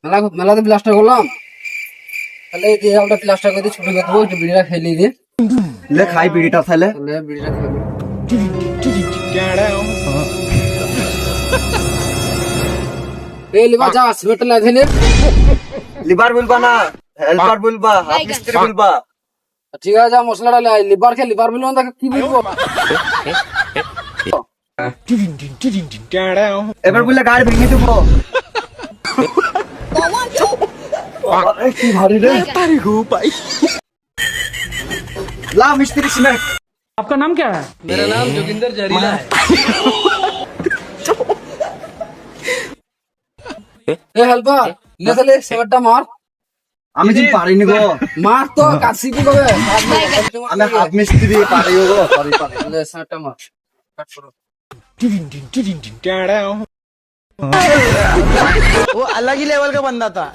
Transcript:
মেলাতে প্লাস্টার করলাম, তাহলে এই দেয়ালটা প্লাস্টার করে দিয়ে ছোট করে দেবো, একটু বিড়িটা খেয়ে দিয়ে ले खाई बीड़ीटा थाले তাহলে বিড়িটা খাবো। এই লিবা যা সিমেন্ট লাগে নে। लिबार बुलबा ना हेल्पर बुलबा हाफ मिस्त्री बुलबा ঠিক আছে, যা মশলাটা লাই, লিভার খেয়ে লিভার বিল না কি বলবো। এবার বললে গাড়ি ভেঙে দেবো আরে কি ভারী রে তারি গো ভাই লা মিস্ত্রি সিমেন্ট आपका नाम क्या है? मेरा नाम जोगिंदर जहरीला है। এ হেল্পার লে তাহলে সিমেন্টটা মার। আমি যে পারিনি গো মার তো কাশি কি কবে আমি হাফ মিস্ত্রি পারি গো পারি পারি লে সিমেন্টটা মার, কাট করো। वो अलग ही लेवल का बंदा था।